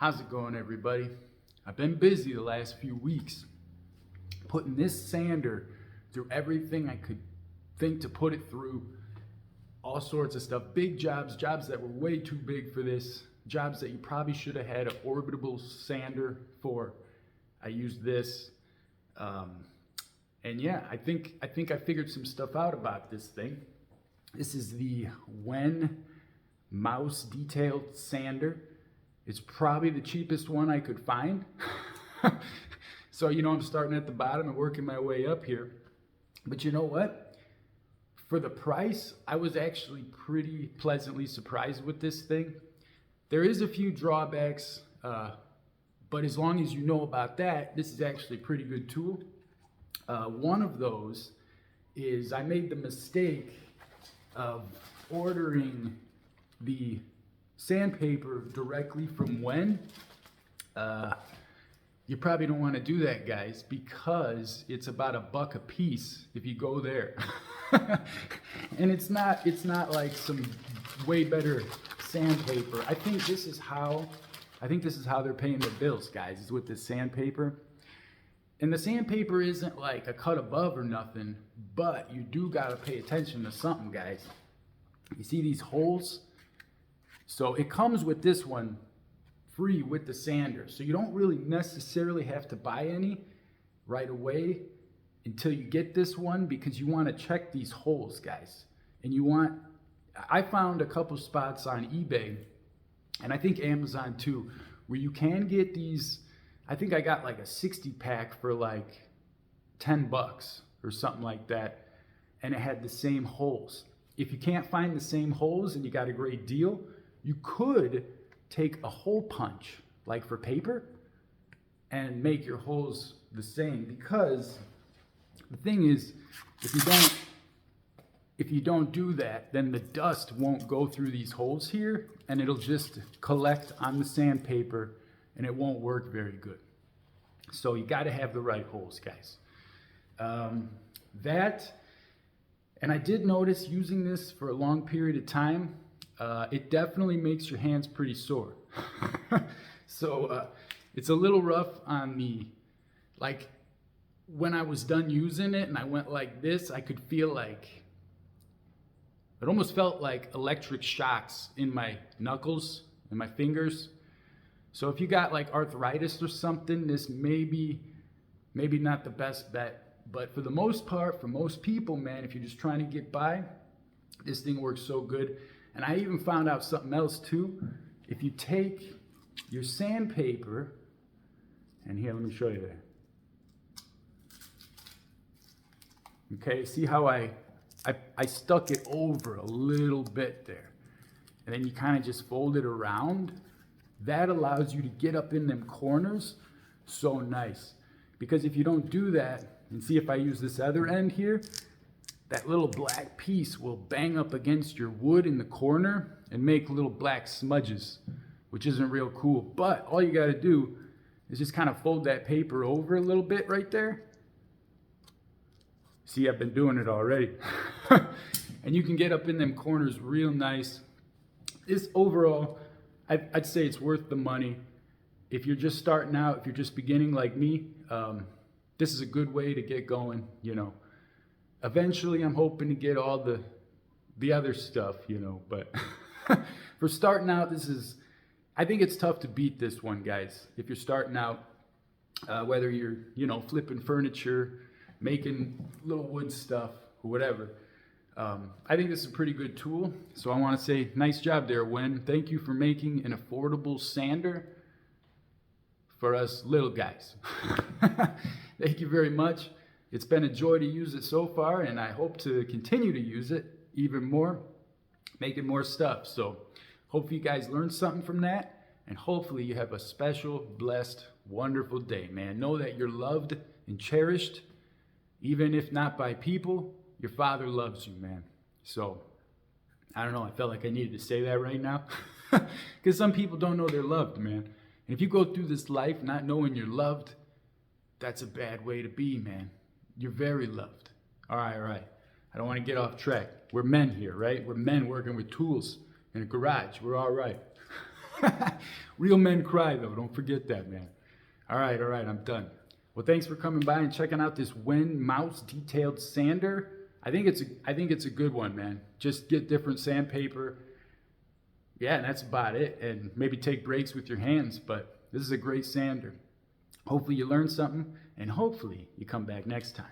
How's it going, everybody? I've been busy the last few weeks putting this sander through everything I could think to put it through. All sorts of stuff, big jobs that were way too big for this, jobs that you probably should have had an orbitable sander for. I used this, and yeah, I think I figured some stuff out about this thing. This is the mouse detailed sander. It's probably the cheapest one I could find. So, I'm starting at the bottom and working my way up here. But you know what? For the price, I was actually pretty pleasantly surprised with this thing. There is a few drawbacks, but as long as you know about that, this is actually a pretty good tool. One of those is I made the mistake of ordering the sandpaper directly from you probably don't want to do that, guys, because it's about $1 a piece if you go there. And it's not like some way better sandpaper. I think this is how they're paying their bills, guys, is with this sandpaper. And the sandpaper isn't like a cut above or nothing, but you do gotta pay attention to something, guys. You see these holes? So it comes with this one free with the sander. So you don't really necessarily have to buy any right away until you get this one, because you want to check these holes, guys. And I found a couple spots on eBay, and I think Amazon too, where you can get these. I think I got like a 60 pack for like $10 or something like that, and it had the same holes. If you can't find the same holes and you got a great deal, you could take a hole punch, like for paper, and make your holes the same. Because the thing is, if you don't do that, then the dust won't go through these holes here, and it'll just collect on the sandpaper, and it won't work very good. So you got to have the right holes, guys. And I did notice using this for a long period of time, it definitely makes your hands pretty sore. So it's a little rough on me. Like when I was done using it and I went like this, I could feel like, it almost felt like electric shocks in my knuckles and my fingers. So if you got like arthritis or something, this maybe not the best bet. But for the most part, for most people, man, if you're just trying to get by, this thing works so good. And I even found out something else too. If you take your sandpaper, and here, let me show you that. Okay, see how I stuck it over a little bit there. And then you kind of just fold it around. That allows you to get up in them corners so nice. Because if you don't do that, and see if I use this other end here, that little black piece will bang up against your wood in the corner and make little black smudges, which isn't real cool. But all you gotta do is just kind of fold that paper over a little bit right there. See, I've been doing it already. And you can get up in them corners real nice. This overall, I'd say it's worth the money. If you're just starting out, if you're just beginning like me, this is a good way to get going, Eventually, I'm hoping to get all the other stuff, but for starting out, I think it's tough to beat this one, guys. If you're starting out, whether you're, flipping furniture, making little wood stuff, or whatever, I think this is a pretty good tool. So I want to say, nice job there, Wen. Thank you for making an affordable sander for us little guys. Thank you very much. It's been a joy to use it so far, and I hope to continue to use it even more, making more stuff. So hopefully you guys learned something from that, and hopefully you have a special, blessed, wonderful day, man. Know that you're loved and cherished, even if not by people. Your Father loves you, man. So I don't know, I felt like I needed to say that right now, because some people don't know they're loved, man. And if you go through this life not knowing you're loved, that's a bad way to be, man. You're very loved. All right. I don't want to get off track. We're men here, right? We're men working with tools in a garage. We're all right. Real men cry though. Don't forget that, man. All right, I'm done. Well, thanks for coming by and checking out this Wen Mouse detailed sander. I think it's a good one, man. Just get different sandpaper. Yeah, and that's about it. And maybe take breaks with your hands, but this is a great sander. Hopefully you learned something, and hopefully you come back next time.